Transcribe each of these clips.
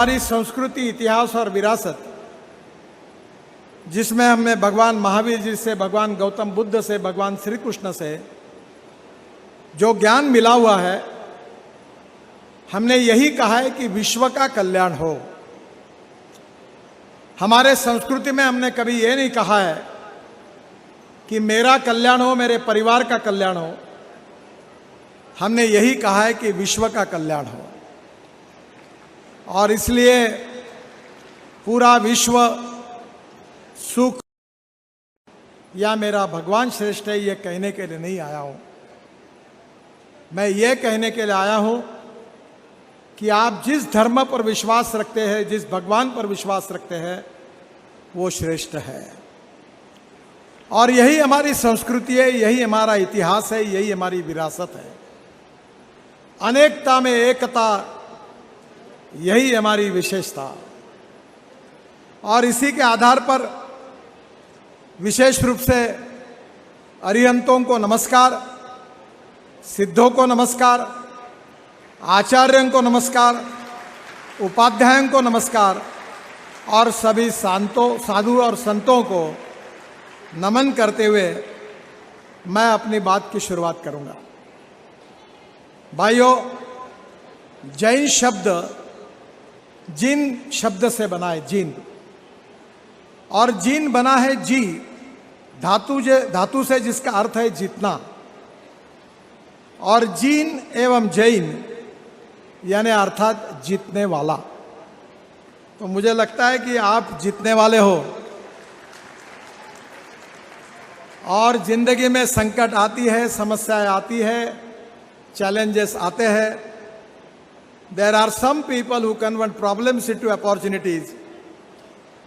हमारी संस्कृति, इतिहास और विरासत, जिसमें हमें भगवान महावीर जी से, भगवान गौतम बुद्ध से, भगवान श्री कृष्ण से जो ज्ञान मिला हुआ है, हमने यही कहा है कि विश्व का कल्याण हो। हमारे संस्कृति में हमने कभी ये नहीं कहा है कि मेरा कल्याण हो, मेरे परिवार का कल्याण हो। हमने यही कहा है कि विश्व का कल्याण हो। और इसलिए पूरा विश्व सुख या मेरा भगवान श्रेष्ठ है, ये कहने के लिए नहीं आया हूं। मैं ये कहने के लिए आया हूं कि आप जिस धर्म पर विश्वास रखते हैं, जिस भगवान पर विश्वास रखते हैं, वो श्रेष्ठ है। और यही हमारी संस्कृति है, यही हमारा इतिहास है, यही हमारी विरासत है। अनेकता में एकता, यही हमारी विशेषता। और इसी के आधार पर विशेष रूप से अरिहंतों को नमस्कार, सिद्धों को नमस्कार, आचार्यों को नमस्कार, उपाध्यायों को नमस्कार और सभी साधु और संतों को नमन करते हुए मैं अपनी बात की शुरुआत करूंगा। भाइयों, जैन शब्द जिन शब्द से बना है, जिन, और जिन बना है जी धातु से, जिसका अर्थ है जितना। और जीन एवं जैन यानी अर्थात जीतने वाला। तो मुझे लगता है कि आप जीतने वाले हो। और जिंदगी में संकट आती है, समस्याएं आती है, चैलेंजेस आते हैं। There are some people who convert problems into opportunities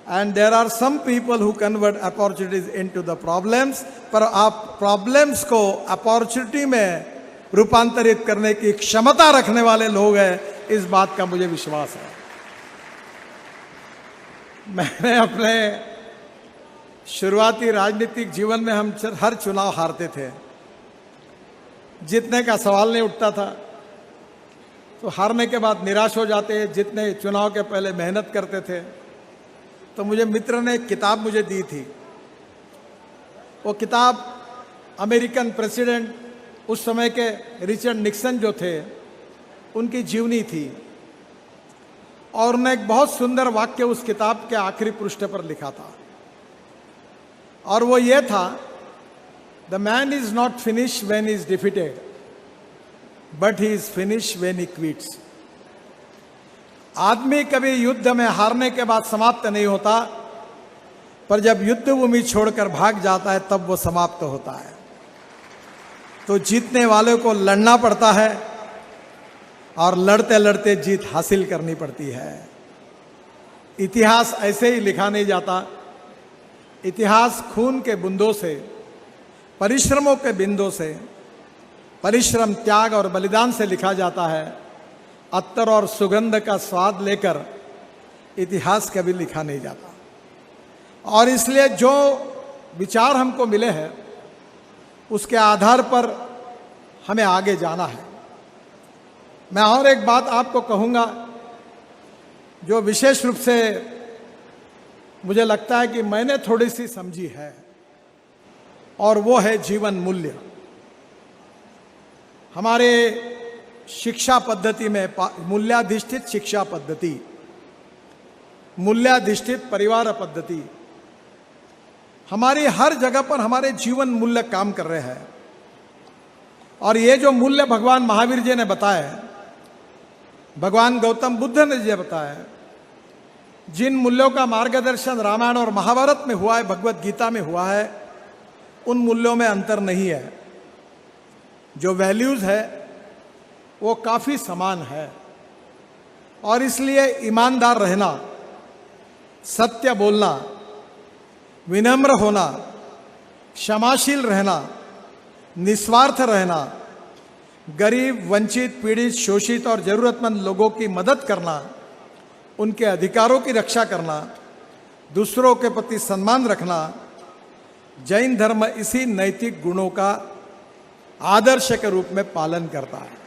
and there are some people who convert opportunities into the problems. पर आप प्रॉब्लम्स को अपॉर्चुनिटी में रूपांतरित करने की क्षमता रखने वाले लोग हैं, इस बात का मुझे विश्वास है। मैंने अपने शुरुआती राजनीतिक जीवन में हम हर चुनाव हारते थे, जीतने का सवाल नहीं उठता था। तो हारने के बाद निराश हो जाते, जितने चुनाव के पहले मेहनत करते थे। तो मुझे मित्र ने एक किताब मुझे दी थी। वो किताब अमेरिकन प्रेसिडेंट उस समय के रिचर्ड निक्सन जो थे, उनकी जीवनी थी। और उन्होंने एक बहुत सुंदर वाक्य उस किताब के आखिरी पृष्ठ पर लिखा था, और वो ये था, the man is not finish when is defeated but he is finish when he quits. आदमी कभी युद्ध में हारने के बाद समाप्त नहीं होता, पर जब युद्ध भूमि छोड़कर भाग जाता है तब वो समाप्त होता है। तो जीतने वालों को लड़ना पड़ता है और लड़ते लड़ते जीत हासिल करनी पड़ती है। इतिहास ऐसे ही लिखा नहीं जाता। इतिहास खून के बूंदों से, परिश्रमों के बिंदों से, परिश्रम, त्याग और बलिदान से लिखा जाता है। अत्तर और सुगंध का स्वाद लेकर इतिहास कभी लिखा नहीं जाता। और इसलिए जो विचार हमको मिले हैं, उसके आधार पर हमें आगे जाना है। मैं और एक बात आपको कहूंगा जो विशेष रूप से मुझे लगता है कि मैंने थोड़ी सी समझी है, और वो है जीवन मूल्य। हमारे शिक्षा पद्धति में मूल्याधिष्ठित शिक्षा पद्धति, मूल्याधिष्ठित परिवार पद्धति, हमारी हर जगह पर हमारे जीवन मूल्य काम कर रहे हैं। और ये जो मूल्य भगवान महावीर जी ने बताए, भगवान गौतम बुद्ध ने जी बताया, जिन मूल्यों का मार्गदर्शन रामायण और महाभारत में हुआ है, भगवत गीता में हुआ है, उन मूल्यों में अंतर नहीं है। जो वैल्यूज है वो काफी समान है। और इसलिए ईमानदार रहना, सत्य बोलना, विनम्र होना, क्षमाशील रहना, निस्वार्थ रहना, गरीब, वंचित, पीड़ित, शोषित और जरूरतमंद लोगों की मदद करना, उनके अधिकारों की रक्षा करना, दूसरों के प्रति सम्मान रखना, जैन धर्म इसी नैतिक गुणों का आदर्श के रूप में पालन करता है।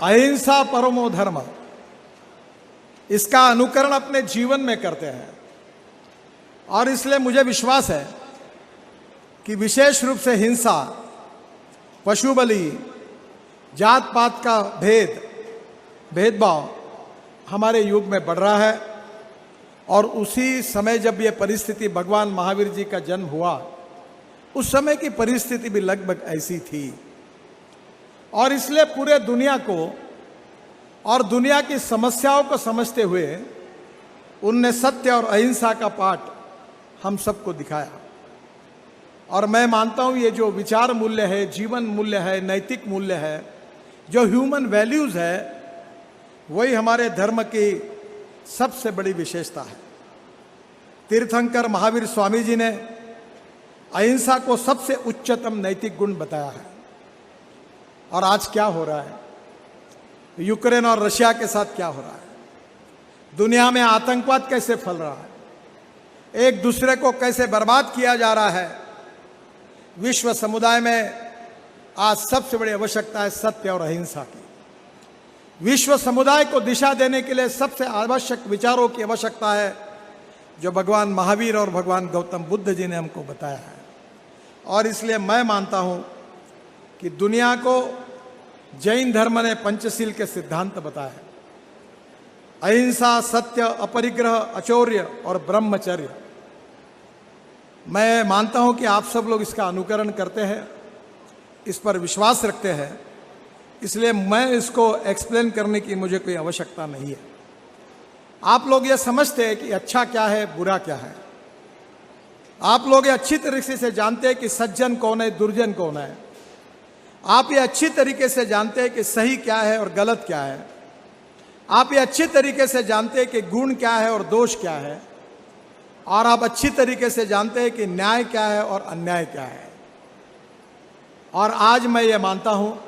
अहिंसा परमो धर्म, इसका अनुकरण अपने जीवन में करते हैं। और इसलिए मुझे विश्वास है कि विशेष रूप से हिंसा, पशु बलि, जात पात का भेदभाव हमारे युग में बढ़ रहा है। और उसी समय जब ये परिस्थिति भगवान महावीर जी का जन्म हुआ, उस समय की परिस्थिति भी लगभग ऐसी थी। और इसलिए पूरे दुनिया को और दुनिया की समस्याओं को समझते हुए उनने सत्य और अहिंसा का पाठ हम सबको दिखाया। और मैं मानता हूँ ये जो विचार मूल्य है, जीवन मूल्य है, नैतिक मूल्य है, जो ह्यूमन वैल्यूज़ है, वही हमारे धर्म की सबसे बड़ी विशेषता है। तीर्थंकर महावीर स्वामी जी ने अहिंसा को सबसे उच्चतम नैतिक गुण बताया है। और आज क्या हो रहा है, यूक्रेन और रशिया के साथ क्या हो रहा है, दुनिया में आतंकवाद कैसे फैल रहा है, एक दूसरे को कैसे बर्बाद किया जा रहा है। विश्व समुदाय में आज सबसे बड़ी आवश्यकता है सत्य और अहिंसा की। विश्व समुदाय को दिशा देने के लिए सबसे आवश्यक विचारों की आवश्यकता है, जो भगवान महावीर और भगवान गौतम बुद्ध जी ने हमको बताया है। और इसलिए मैं मानता हूँ कि दुनिया को जैन धर्म ने पंचशील के सिद्धांत बताए हैं, अहिंसा, सत्य, अपरिग्रह, अचौर्य और ब्रह्मचर्य। मैं मानता हूँ कि आप सब लोग इसका अनुकरण करते हैं, इस पर विश्वास रखते हैं, इसलिए मैं इसको एक्सप्लेन करने की मुझे कोई आवश्यकता नहीं है। आप लोग ये समझते हैं कि अच्छा क्या है, बुरा क्या है। आप लोग ये अच्छी तरीके से जानते हैं कि सज्जन कौन है, दुर्जन कौन है। आप ये अच्छी तरीके से जानते हैं कि सही क्या है और गलत क्या है। आप ये अच्छी तरीके से जानते हैं कि गुण क्या है और दोष क्या है। और आप अच्छी तरीके से जानते हैं कि न्याय क्या है और अन्याय क्या है। और आज मैं ये मानता हूँ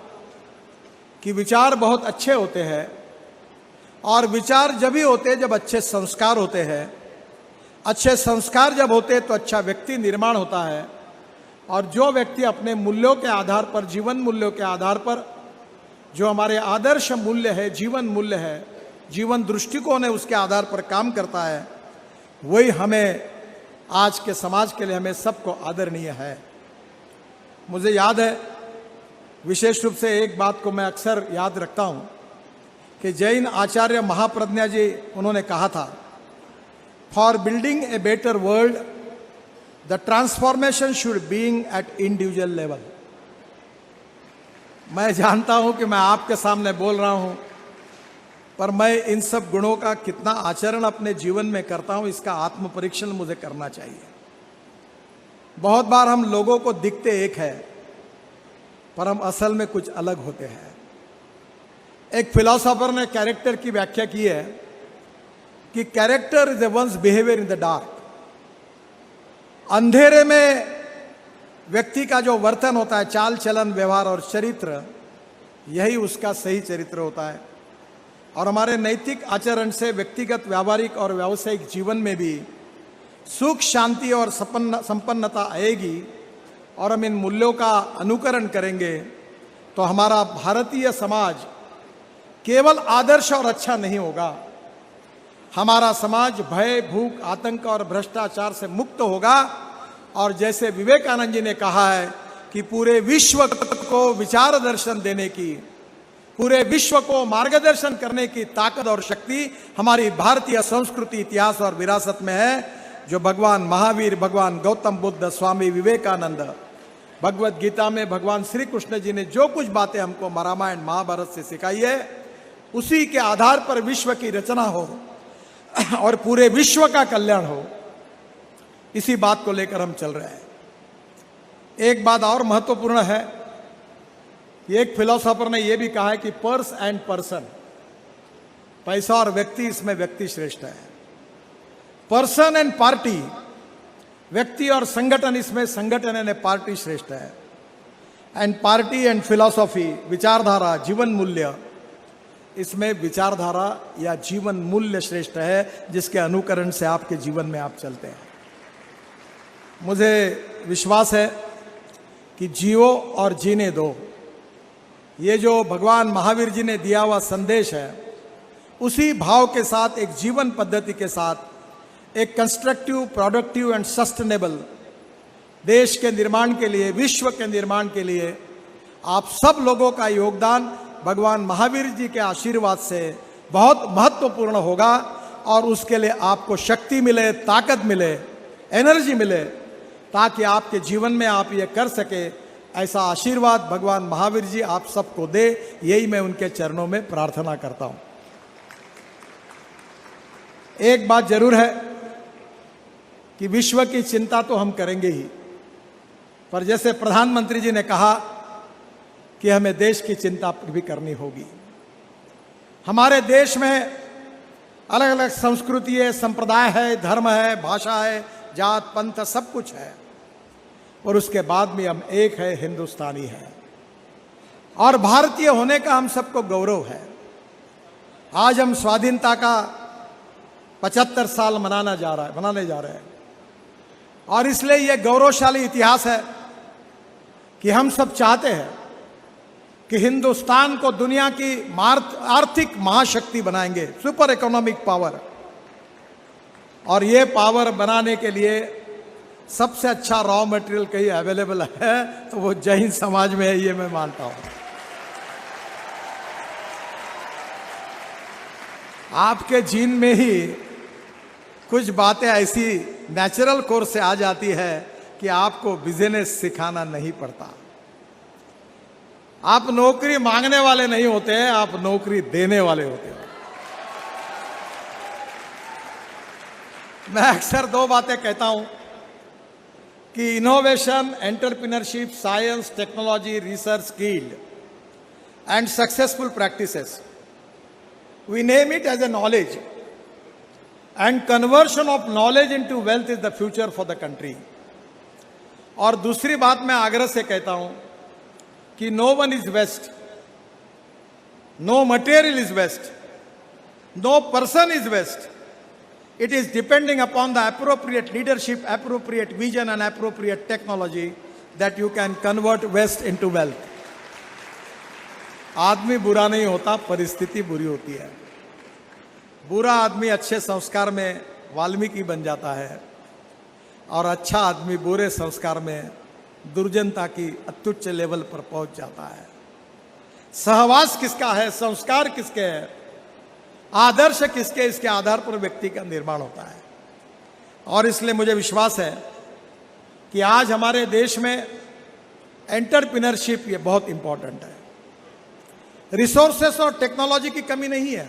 कि विचार बहुत अच्छे होते हैं, और विचार जब ही होते हैं जब अच्छे संस्कार होते हैं। अच्छे संस्कार जब होते हैं तो अच्छा व्यक्ति निर्माण होता है। और जो व्यक्ति अपने मूल्यों के आधार पर, जीवन मूल्यों के आधार पर, जो हमारे आदर्श मूल्य है, जीवन मूल्य है, जीवन दृष्टिकोण है, उसके आधार पर काम करता है, वही हमें आज के समाज के लिए हमें सबको आदरणीय है। मुझे याद है, विशेष रूप से एक बात को मैं अक्सर याद रखता हूँ कि जैन आचार्य महाप्रज्ञा जी, उन्होंने कहा था, for building a better world the transformation should being at individual level. मैं जानता हूं कि मैं आपके सामने बोल रहा हूं, पर मैं इन सब गुणों का कितना आचरण अपने जीवन में करता हूं, इसका आत्म परीक्षण मुझे करना चाहिए। बहुत बार हम लोगों को दिखते एक है, पर हम असल में कुछ अलग होते हैं। एक फिलोसोफर ने कैरेक्टर की व्याख्या की है कि character is one's behaviour in the dark. अंधेरे में व्यक्ति का जो वर्तन होता है, चाल चलन, व्यवहार और चरित्र, यही उसका सही चरित्र होता है। और हमारे नैतिक आचरण से व्यक्तिगत, व्यावहारिक और व्यावसायिक जीवन में भी सुख, शांति और संपन्नता आएगी। और हम इन मूल्यों का अनुकरण करेंगे तो हमारा भारतीय समाज केवल आदर्श और अच्छा नहीं होगा, हमारा समाज भय, भूख, आतंक और भ्रष्टाचार से मुक्त होगा। और जैसे विवेकानंद जी ने कहा है कि पूरे विश्व को विचार दर्शन देने की, पूरे विश्व को मार्गदर्शन करने की ताकत और शक्ति हमारी भारतीय संस्कृति, इतिहास और विरासत में है, जो भगवान महावीर, भगवान गौतम बुद्ध, स्वामी विवेकानंद, भगवत गीता में भगवान श्री कृष्ण जी ने जो कुछ बातें हमको रामायण महाभारत से सिखाई है, उसी के आधार पर विश्व की रचना हो और पूरे विश्व का कल्याण हो, इसी बात को लेकर हम चल रहे हैं। एक बात और महत्वपूर्ण है, एक फिलोसोफर ने यह भी कहा है कि पर्स एंड पर्सन, पैसा और व्यक्ति, इसमें व्यक्ति श्रेष्ठ है। पर्सन एंड पार्टी, व्यक्ति और संगठन, इसमें संगठन यानी पार्टी श्रेष्ठ है। एंड पार्टी एंड फिलॉसफी, विचारधारा, जीवन मूल्य, इसमें विचारधारा या जीवन मूल्य श्रेष्ठ है, जिसके अनुकरण से आपके जीवन में आप चलते हैं। मुझे विश्वास है कि जियो और जीने दो, ये जो भगवान महावीर जी ने दिया हुआ संदेश है, उसी भाव के साथ, एक जीवन पद्धति के साथ, एक कंस्ट्रक्टिव, प्रोडक्टिव एंड सस्टेनेबल देश के निर्माण के लिए, विश्व के निर्माण के लिए आप सब लोगों का योगदान भगवान महावीर जी के आशीर्वाद से बहुत महत्वपूर्ण होगा और उसके लिए आपको शक्ति मिले, ताकत मिले, एनर्जी मिले, ताकि आपके जीवन में आप ये कर सके। ऐसा आशीर्वाद भगवान महावीर जी आप सबको दे, यही मैं उनके चरणों में प्रार्थना करता हूं। एक बात जरूर है कि विश्व की चिंता तो हम करेंगे ही, पर जैसे प्रधानमंत्री जी ने कहा कि हमें देश की चिंता भी करनी होगी। हमारे देश में अलग अलग संस्कृति है, संप्रदाय है, धर्म है, भाषा है, जात पंथ सब कुछ है, और उसके बाद भी हम एक है, हिंदुस्तानी है, और भारतीय होने का हम सबको गौरव है। आज हम स्वाधीनता का 75 साल मनाने जा रहे हैं, और इसलिए यह गौरवशाली इतिहास है कि हम सब चाहते हैं कि हिंदुस्तान को दुनिया की आर्थिक महाशक्ति बनाएंगे, सुपर इकोनॉमिक पावर। और ये पावर बनाने के लिए सबसे अच्छा रॉ मटेरियल कहीं अवेलेबल है तो वो जैन समाज में है, ये मैं मानता हूं। आपके जीन में ही कुछ बातें ऐसी नेचुरल कोर्स से आ जाती है कि आपको बिजनेस सिखाना नहीं पड़ता। आप नौकरी मांगने वाले नहीं होते हैं, आप नौकरी देने वाले होते हैं। मैं अक्सर दो बातें कहता हूं कि innovation, entrepreneurship, science, technology, research, skill and successful practices, we name it as a knowledge, and conversion of knowledge into wealth is the future for the country. और दूसरी बात मैं आग्रह से कहता हूं कि no one is waste, no material is waste, no person is waste. It is depending upon the appropriate leadership, appropriate vision and appropriate technology that you can convert waste into wealth. आदमी बुरा नहीं होता, परिस्थिति बुरी होती है। बुरा आदमी अच्छे संस्कार में वाल्मीकि बन जाता है, और अच्छा आदमी बुरे संस्कार में दुर्जनता की अत्युच्च लेवल पर पहुंच जाता है। सहवास किसका है, संस्कार किसके है, आदर्श किसके, इसके आधार पर व्यक्ति का निर्माण होता है। और इसलिए मुझे विश्वास है कि आज हमारे देश में एंटरप्रेन्योरशिप ये बहुत इंपॉर्टेंट है। रिसोर्सेस और टेक्नोलॉजी की कमी नहीं है,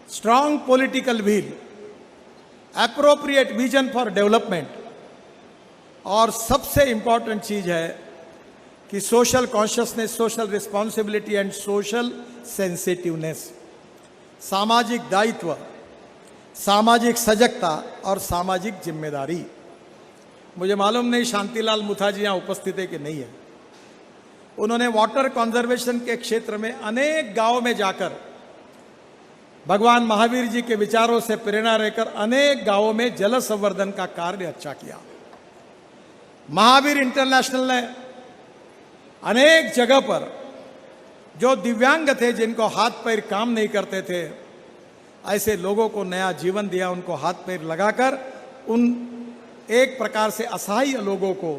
strong political will, appropriate vision for development, और सबसे इंपॉर्टेंट चीज है कि social consciousness, social responsibility and social sensitiveness, सामाजिक दायित्व, सामाजिक सजगता और सामाजिक जिम्मेदारी। मुझे मालूम नहीं शांतिलाल मुथाजी यहाँ उपस्थित है कि नहीं है। उन्होंने वाटर कंजर्वेशन के क्षेत्र में अनेक गांवों में जाकर भगवान महावीर जी के विचारों से प्रेरणा लेकर अनेक गांवों में जल संवर्धन का कार्य अच्छा किया। महावीर इंटरनेशनल ने अनेक जगह पर जो दिव्यांग थे, जिनको हाथ पैर काम नहीं करते थे, ऐसे लोगों को नया जीवन दिया, उनको हाथ पैर लगाकर उन एक प्रकार से असहाय लोगों को,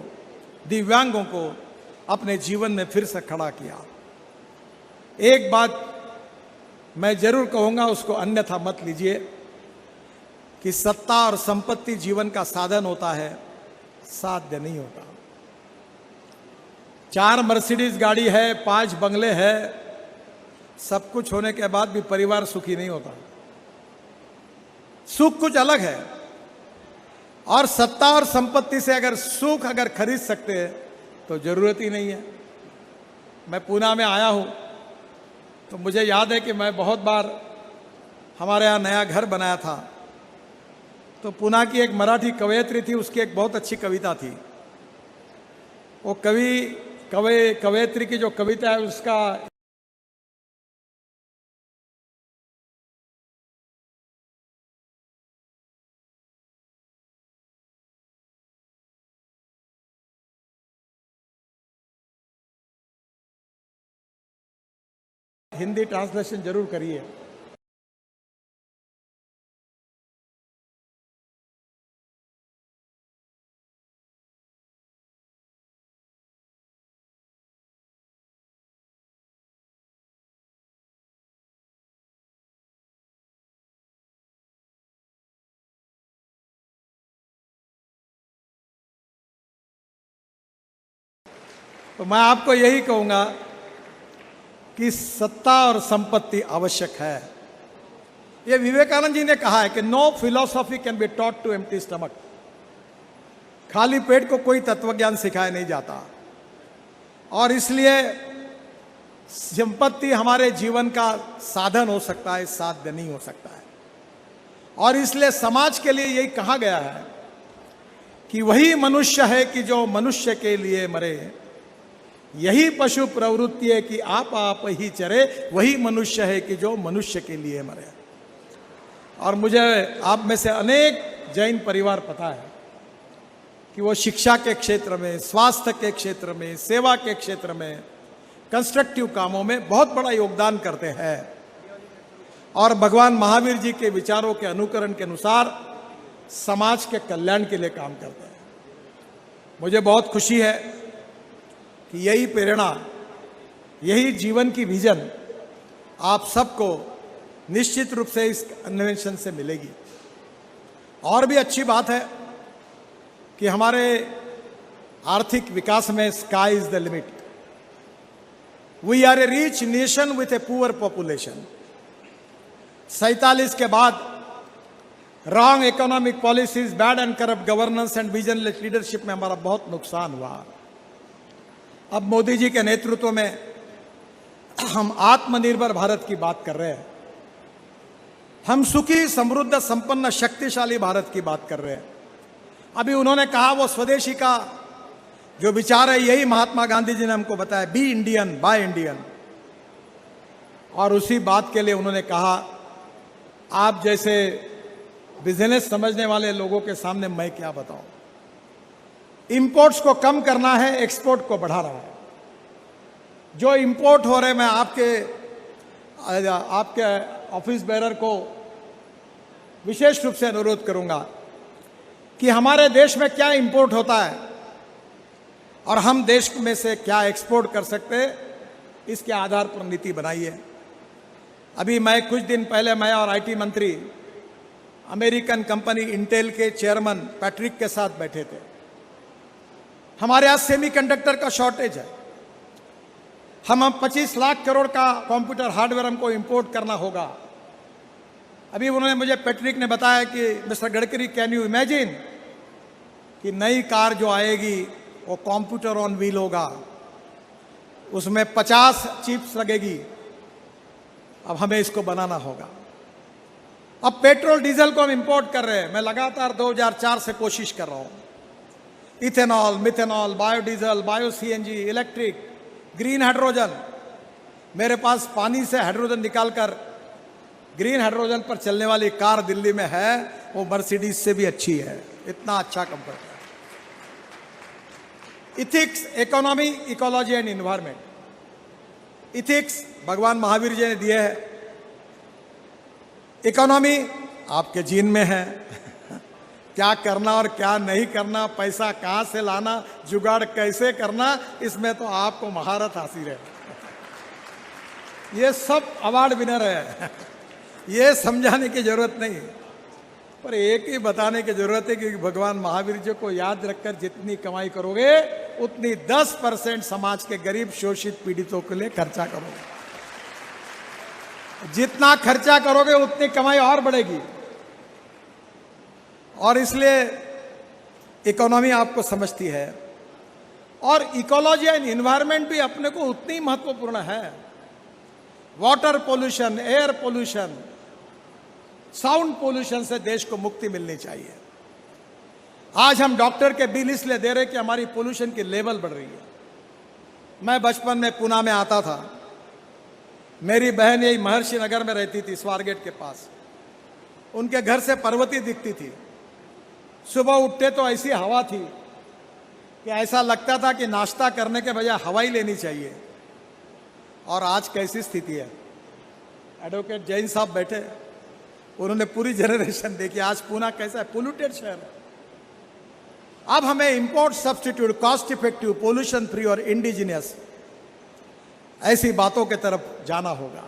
दिव्यांगों को अपने जीवन में फिर से खड़ा किया। एक बात मैं जरूर कहूंगा, उसको अन्यथा मत लीजिए, कि सत्ता और संपत्ति जीवन का साधन होता है, साध्य नहीं होता। 4 मर्सिडीज गाड़ी है, 5 बंगले है, सब कुछ होने के बाद भी परिवार सुखी नहीं होता। सुख कुछ अलग है, और सत्ता और संपत्ति से अगर सुख अगर खरीद सकते हैं तो जरूरत ही नहीं है। मैं पूना में आया हूं तो मुझे याद है कि मैं बहुत बार हमारे यहाँ नया घर बनाया था, तो पूना की एक मराठी कवयित्री थी, उसकी एक बहुत अच्छी कविता थी। वो कवयित्री की जो कविता है उसका हिंदी ट्रांसलेशन जरूर करिए। तो मैं आपको यही कहूंगा कि सत्ता और संपत्ति आवश्यक है। ये विवेकानंद जी ने कहा है कि no philosophy can be taught to empty stomach. खाली पेट को कोई तत्वज्ञान सिखाया नहीं जाता, और इसलिए संपत्ति हमारे जीवन का साधन हो सकता है, साध्य नहीं हो सकता है। और इसलिए समाज के लिए यही कहा गया है कि वही मनुष्य है कि जो मनुष्य के लिए मरे, यही पशु प्रवृत्ति है कि आप ही चरे, वही मनुष्य है कि जो मनुष्य के लिए मरे। और मुझे आप में से अनेक जैन परिवार पता है कि वो शिक्षा के क्षेत्र में, स्वास्थ्य के क्षेत्र में, सेवा के क्षेत्र में, कंस्ट्रक्टिव कामों में बहुत बड़ा योगदान करते हैं और भगवान महावीर जी के विचारों के अनुकरण के अनुसार समाज के कल्याण के लिए काम करते हैं। मुझे बहुत खुशी है कि यही प्रेरणा, यही जीवन की विजन आप सबको निश्चित रूप से इस कन्वेंशन से मिलेगी। और भी अच्छी बात है कि हमारे आर्थिक विकास में sky is the limit. We are a rich nation with a poor population. 47 के बाद wrong economic policies, bad and corrupt governance and visionless leadership में हमारा बहुत नुकसान हुआ। अब मोदी जी के नेतृत्व में हम आत्मनिर्भर भारत की बात कर रहे हैं। हम सुखी, समृद्ध, संपन्न, शक्तिशाली भारत की बात कर रहे हैं। अभी उन्होंने कहा वो स्वदेशी का जो विचार है, यही महात्मा गांधी जी ने हमको बताया, बी इंडियन बाय इंडियन। और उसी बात के लिए उन्होंने कहा, आप जैसे बिजनेस समझने वाले लोगों के सामने मैं क्या बताऊं। इंपोर्ट्स को कम करना है, एक्सपोर्ट को बढ़ा रहा है। जो इंपोर्ट हो रहे, मैं आपके ऑफिस बेरर को विशेष रूप से अनुरोध करूंगा कि हमारे देश में क्या इंपोर्ट होता है और हम देश में से क्या एक्सपोर्ट कर सकते हैं, इसके आधार पर नीति बनाइए। अभी मैं कुछ दिन पहले मैं और आईटी मंत्री अमेरिकन कंपनी इंटेल के चेयरमैन पैट्रिक के साथ बैठे थे। हमारे यहाँ सेमीकंडक्टर का शॉर्टेज है। हम 25 लाख करोड़ का कंप्यूटर हार्डवेयर हमको इंपोर्ट करना होगा। अभी उन्होंने मुझे, पैट्रिक ने बताया कि mister Gadkari, can you imagine कि नई कार जो आएगी वो कंप्यूटर ऑन व्हील होगा, उसमें 50 चिप्स लगेगी। अब हमें इसको बनाना होगा। अब पेट्रोल डीजल को हम इंपोर्ट कर रहे हैं। मैं लगातार 2004 से कोशिश कर रहा हूं। Ethanol, methanol, biodiesel, bio CNG, electric, green hydrogen. मेरे पास पानी से हाइड्रोजन निकालकर ग्रीन हाइड्रोजन पर चलने वाली कार दिल्ली में है, वो मर्सिडीज से भी अच्छी है। इतना अच्छा कंफर्ट है। Ethics, economy, ecology and environment. Ethics भगवान महावीर जी ने दिए है। इकोनॉमी आपके जीन में है। क्या करना और क्या नहीं करना, पैसा कहां से लाना, जुगाड़ कैसे करना, इसमें तो आपको महारत हासिल है। ये सब अवार्ड विनर है। ये समझाने की जरूरत नहीं, पर एक ही बताने की जरूरत है कि भगवान महावीर जी को याद रखकर जितनी कमाई करोगे उतनी 10% समाज के गरीब, शोषित, पीड़ितों के लिए खर्चा करोगे। जितना खर्चा करोगे उतनी कमाई और बढ़ेगी। और इसलिए इकोनॉमी आपको समझती है। और इकोलॉजी एंड इन्वायरमेंट भी अपने को उतनी महत्वपूर्ण है। Water pollution, air pollution, sound pollution से देश को मुक्ति मिलनी चाहिए। आज हम डॉक्टर के बिल इसलिए दे रहे कि हमारी पोल्यूशन की लेवल बढ़ रही है। मैं बचपन में पुणे में आता था। मेरी बहन यही महर्षि नगर में रहती थी, स्वारगेट के पास। उनके घर से पर्वती दिखती थी। सुबह उठते तो ऐसी हवा थी कि ऐसा लगता था कि नाश्ता करने के बजाय हवा ही लेनी चाहिए। और आज कैसी स्थिति है। एडवोकेट जैन साहब बैठे, उन्होंने पूरी जनरेशन देखी। आज पुणे कैसा है, पोल्यूटेड शहर है। अब हमें import substitute, cost effective, pollution free और इंडिजिनियस ऐसी बातों के तरफ जाना होगा।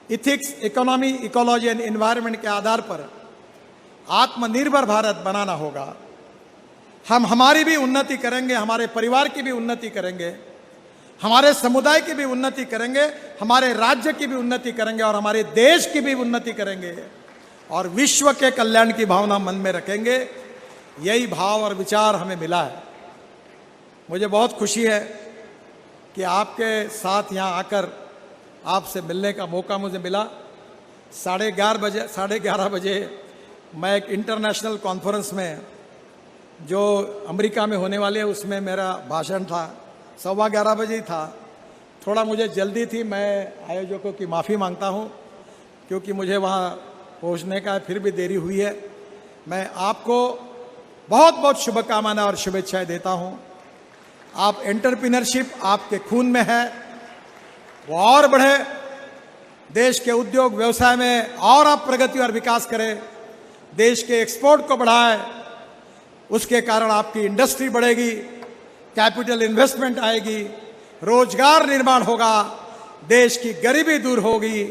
Ethics, economy, ecology and environment के आधार पर आत्मनिर्भर भारत बनाना होगा। हम हमारी भी उन्नति करेंगे, हमारे परिवार की भी उन्नति करेंगे, हमारे समुदाय की भी उन्नति करेंगे, हमारे राज्य की भी उन्नति करेंगे और हमारे देश की भी उन्नति करेंगे और विश्व के कल्याण की भावना मन में रखेंगे। यही भाव और विचार हमें मिला है। मुझे बहुत खुशी है कि आपके साथ यहाँ आकर आपसे मिलने का मौका मुझे मिला। 11:30 बजे मैं एक इंटरनेशनल कॉन्फ्रेंस में जो अमेरिका में होने वाली है उसमें मेरा भाषण था। 11:15 बजे ही था। थोड़ा मुझे जल्दी थी, मैं आयोजकों की माफ़ी मांगता हूँ क्योंकि मुझे वहाँ पहुँचने का फिर भी देरी हुई है। मैं आपको बहुत बहुत शुभकामनाएं और शुभेच्छाएं देता हूँ। आप एंटरप्रेन्योरशिप आपके खून में है, वो और बढ़े, देश के उद्योग व्यवसाय में और आप प्रगति और विकास करें, देश के एक्सपोर्ट को बढ़ाएं, उसके कारण आपकी इंडस्ट्री बढ़ेगी, कैपिटल इन्वेस्टमेंट आएगी, रोजगार निर्माण होगा, देश की गरीबी दूर होगी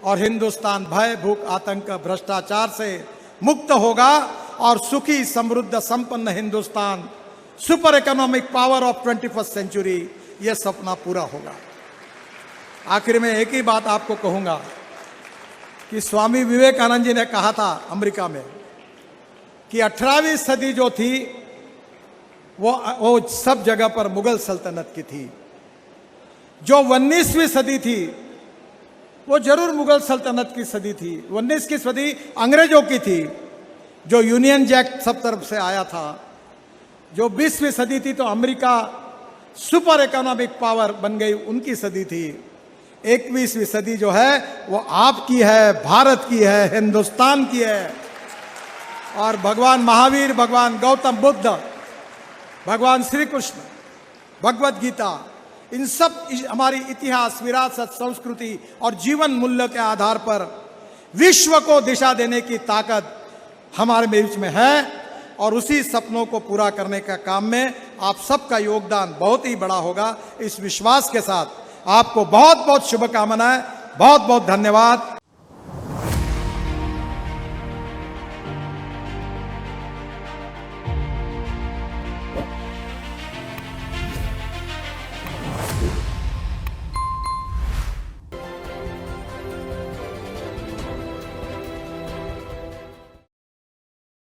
और हिंदुस्तान भय, भूख, आतंक, भ्रष्टाचार से मुक्त होगा और सुखी, समृद्ध, संपन्न Hindustan, super economic power of 21st century, यह सपना पूरा होगा। आखिर में एक ही बात आपको कहूंगा कि स्वामी विवेकानंद जी ने कहा था अमेरिका में कि 18वीं सदी जो थी वो सब जगह पर मुगल सल्तनत की थी। जो 19वीं सदी थी वो जरूर मुगल सल्तनत की सदी थी। 19 की सदी अंग्रेजों की थी जो यूनियन जैक सब तरफ से आया था। जो 20वीं सदी थी तो अमेरिका सुपर इकोनॉमिक पावर बन गई, उनकी सदी थी। 21वीं सदी जो है वो आपकी है, भारत की है, हिंदुस्तान की है। और भगवान महावीर, भगवान गौतम बुद्ध, भगवान श्री कृष्ण, भगवत गीता, इन सब हमारी इतिहास, विरासत, संस्कृति और जीवन मूल्य के आधार पर विश्व को दिशा देने की ताकत हमारे बीच में है और उसी सपनों को पूरा करने का काम में आप सबका योगदान बहुत ही बड़ा होगा। इस विश्वास के साथ आपको बहुत बहुत शुभकामनाएं, बहुत बहुत धन्यवाद।